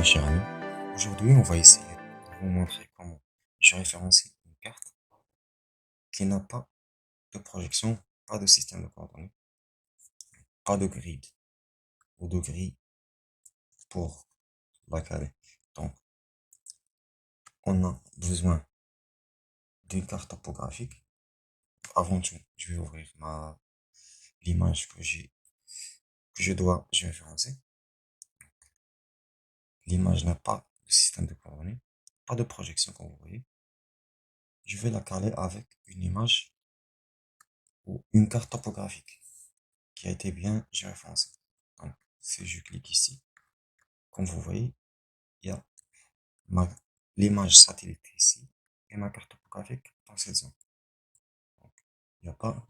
cher ami. Aujourd'hui, on va essayer de vous montrer comment je référencie une carte qui n'a pas de projection, pas de système de coordonnées, pas de grid ou de grille pour la caler. Donc, on a besoin d'une carte topographique. Avant tout, je vais ouvrir l'image que je référencer. L'image n'a pas de système de coordonnées, pas de projection comme vous voyez. Je vais la caler avec une image ou une carte topographique qui a été bien géoréférencée. Donc, si je clique ici, comme vous voyez, il y a l'image satellite ici et ma carte topographique dans cette zone. Donc, il n'y a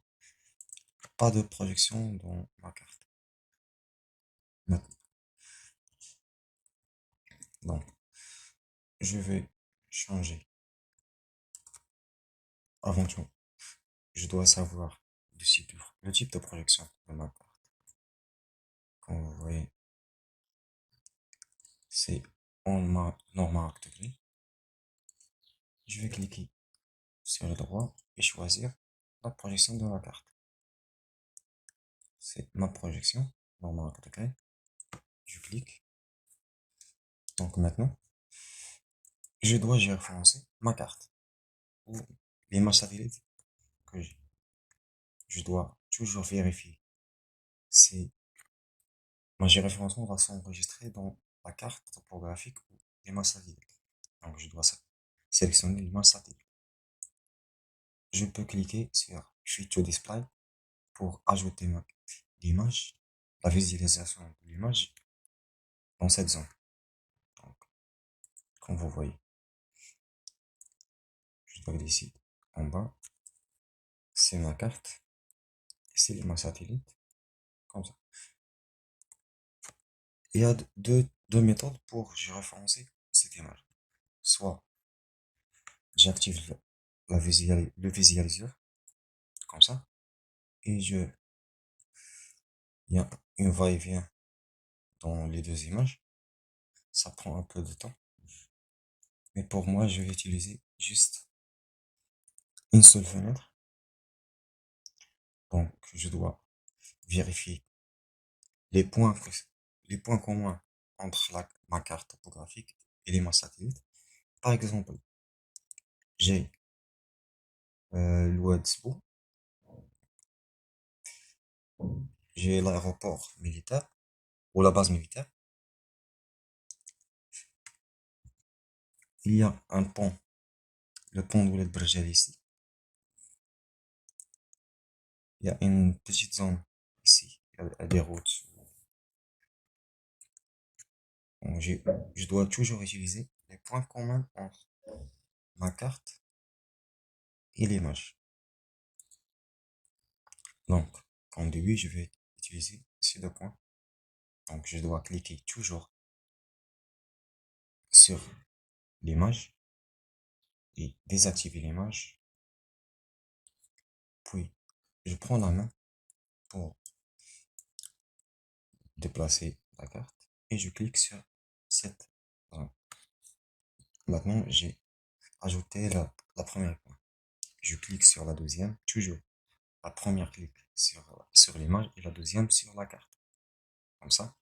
pas de projection dans ma carte. Maintenant, donc, je vais changer. Avant tout, je dois savoir le type de projection de ma carte. Comme vous voyez, c'est en normal degré. Je vais cliquer sur le droit et choisir la projection de la carte. C'est ma projection, normal degré. Je clique. Donc maintenant, je dois géoréférencer ma carte ou l'image satellite que j'ai. Je dois toujours vérifier si ma géoréférencement va s'enregistrer dans la carte topographique ou l'image satellite. Donc je dois sélectionner l'image satellite. Je peux cliquer sur Fit to Display pour ajouter l'image, la visualisation de l'image dans cette zone. Donc, comme vous voyez, je dois ici en bas, c'est ma carte, c'est l'image satellite, comme ça. Il y a deux méthodes pour géoréférencer cette image. Soit j'active le visualiseur, comme ça, et il y a une va-et-vient dans les deux images. Ça prend un peu de temps. Mais pour moi, je vais utiliser juste une seule fenêtre. Donc, je dois vérifier les points, les points communs entre ma carte topographique et les masses satellites. Par exemple, j'ai l'Ouedsbo, j'ai l'aéroport militaire ou la base militaire. Il y a un pont, le pont d'Ouled Brejel ici. Il y a une petite zone ici, il y a des routes. Donc, je dois toujours utiliser les points communs entre ma carte et l'image. Donc, comme début, je vais utiliser ces deux points. Donc, je dois cliquer toujours sur l'image et désactiver l'image. Puis, je prends la main pour déplacer la carte et je clique sur cette zone. Maintenant, j'ai ajouté la première point. Je clique sur la deuxième, toujours. La première clique sur l'image et la deuxième sur la carte. Comme ça.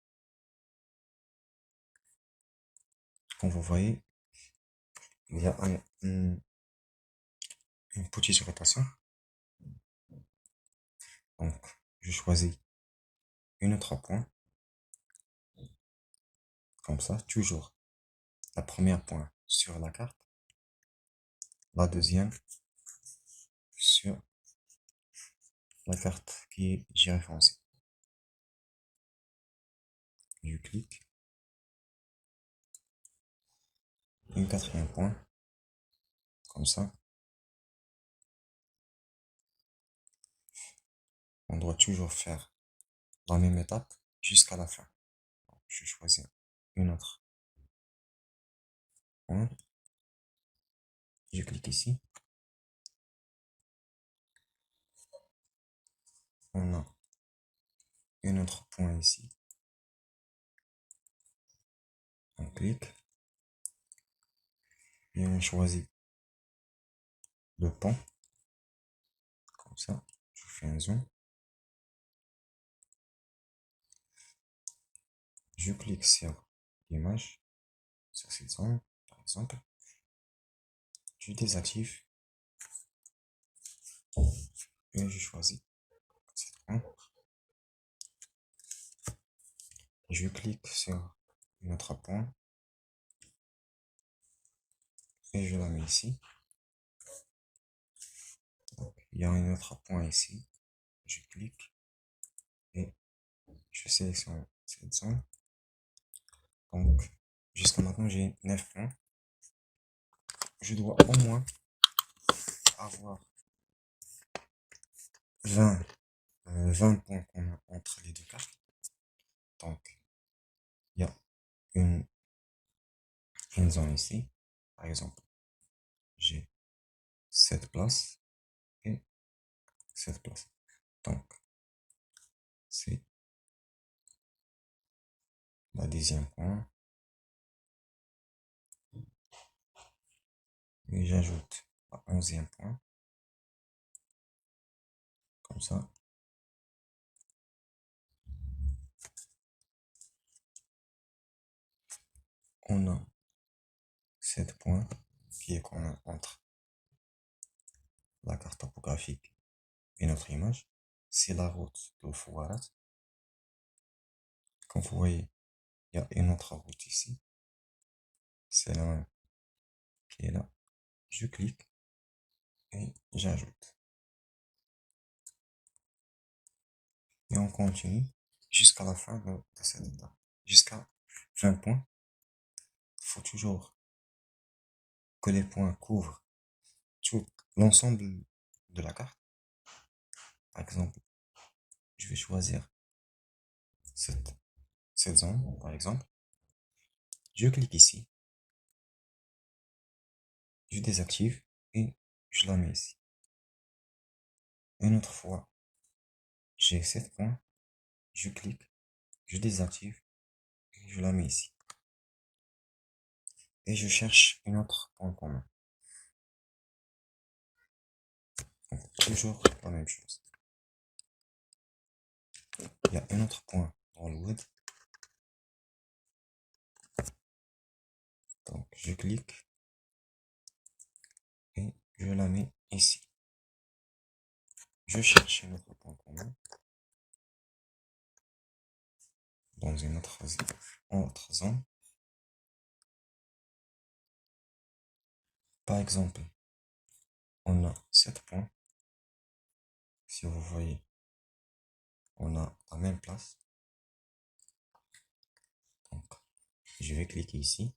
Comme vous voyez, il y a une petite rotation. Donc, je choisis une autre point. Comme ça, toujours. La première point sur la carte. La deuxième sur la carte qui est géoréférencée. Je clique. Une quatrième point. Comme ça. On doit toujours faire la même étape jusqu'à la fin. Donc, je choisis une autre point. Je clique ici. On a un autre point ici. Donc, clique et on choisit le pont, comme ça, je fais un zoom, je clique sur l'image, sur cette zone, par exemple, je désactive et je choisis cette point, je clique sur notre point et je la mets ici. Donc, il y a un autre point ici, je clique et je sélectionne cette zone. Donc, jusqu'à maintenant, j'ai 9 points. Je dois au moins avoir 20, 20 points entre les deux cartes. Donc, il y a une, une zone ici. Par exemple, j'ai cette place et cette place. Donc, c'est la 10e point. Et j'ajoute la 11e point. Comme ça. On a 7 points qui est qu'on a entre la carte topographique et notre image. C'est la route de Fouarat. Comme vous voyez, il y a une autre route ici. C'est la même qui est là. Je clique et j'ajoute. Et on continue jusqu'à la fin de cette étape. Jusqu'à 20 points. Il faut toujours que les points couvrent tout l'ensemble de la carte. Par exemple, je vais choisir cette zone, par exemple. Je clique ici. Je désactive et je la mets ici. Une autre fois, j'ai 7 points. Je clique, je désactive et je la mets ici. Et je cherche une autre point commun. Donc, toujours la même chose. Il y a un autre point dans le wood. Donc, je clique et je la mets ici. Je cherche un autre point commun dans une autre zone. Par exemple, on a 7 points. Si vous voyez, on a la même place. Donc, je vais cliquer ici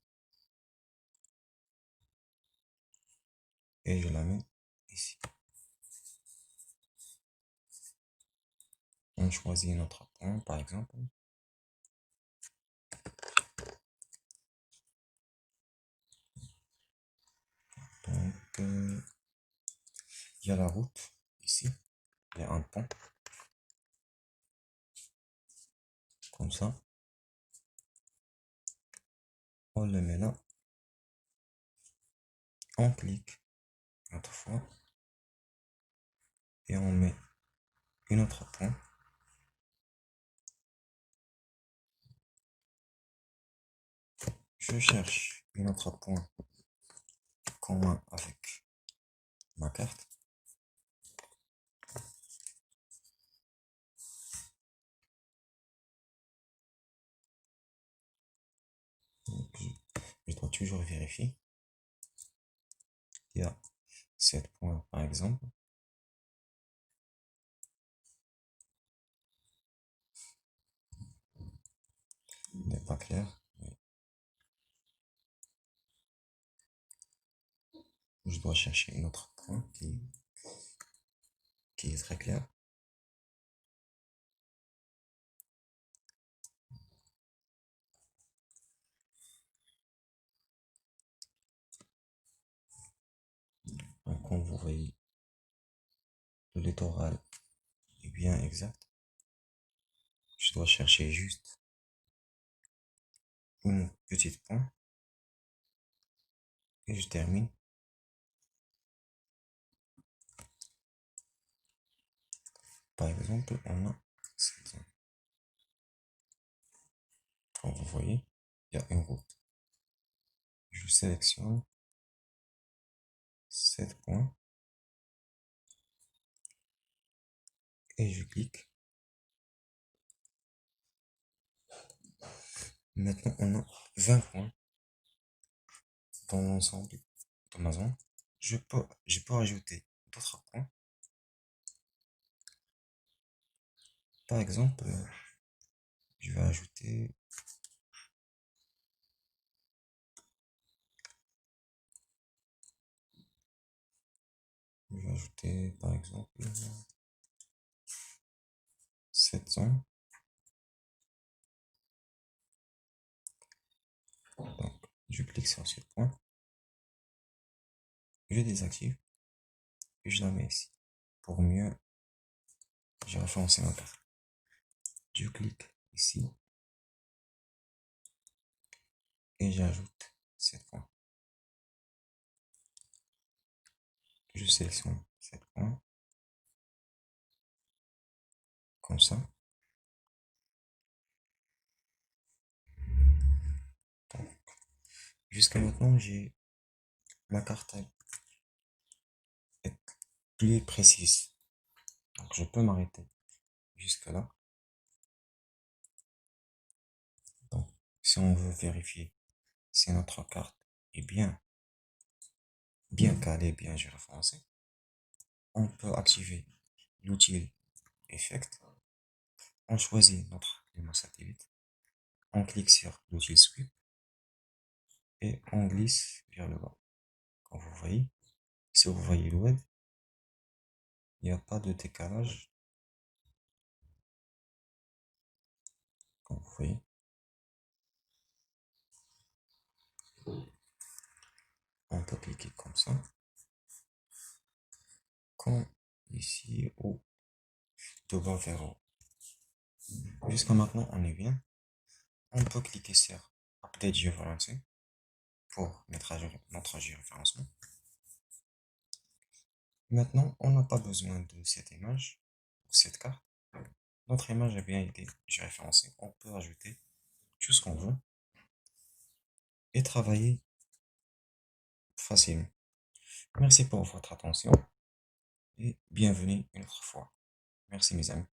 et je la mets ici. On choisit un autre point, par exemple. Donc, il y a la route ici. Il y a un pont. Comme ça. On le met là. On clique une autre fois. Et on met une autre point. Je cherche un autre point commun avec ma carte. Donc, je dois toujours vérifier. Il y a 7 points par exemple. Il n'est pas clair. Je dois chercher un autre point qui est très clair. Donc, comme vous voyez, le littoral est bien exact. Je dois chercher juste une petite point. Et je termine. Par exemple, on a cette zone. Comme vous voyez, il y a une route. Je sélectionne 7 points et je clique. Maintenant, on a 20 points dans l'ensemble de ma zone. Je peux ajouter d'autres points. Par exemple, je vais ajouter par exemple cette zone. Donc, je clique sur ce point, je désactive et je la mets ici. Pour mieux, j'ai référencé ma carte. Je clique ici et j'ajoute 7 points. Je sélectionne 7 points comme ça. Donc, jusqu'à maintenant, ma carte est plus précise. Donc, je peux m'arrêter jusque là. Donc, si on veut vérifier si notre carte est bien calée, bien géoréférencée, on peut activer l'outil Effect. On choisit notre climat satellite. On clique sur l'outil Sweep et on glisse vers le bas. Comme vous voyez, si vous voyez le web, il n'y a pas de décalage. Comme vous voyez, on peut cliquer comme ça, comme ici ou de bas vers haut. Jusqu'à maintenant, on est bien. On peut cliquer sur Update géoréférencé pour mettre à jour notre géoréférencement. Maintenant, on n'a pas besoin de cette image pour cette carte. Notre image a bien été géoréférencée. On peut ajouter tout ce qu'on veut et travailler facilement. Merci pour votre attention et bienvenue une autre fois. Merci mes amis.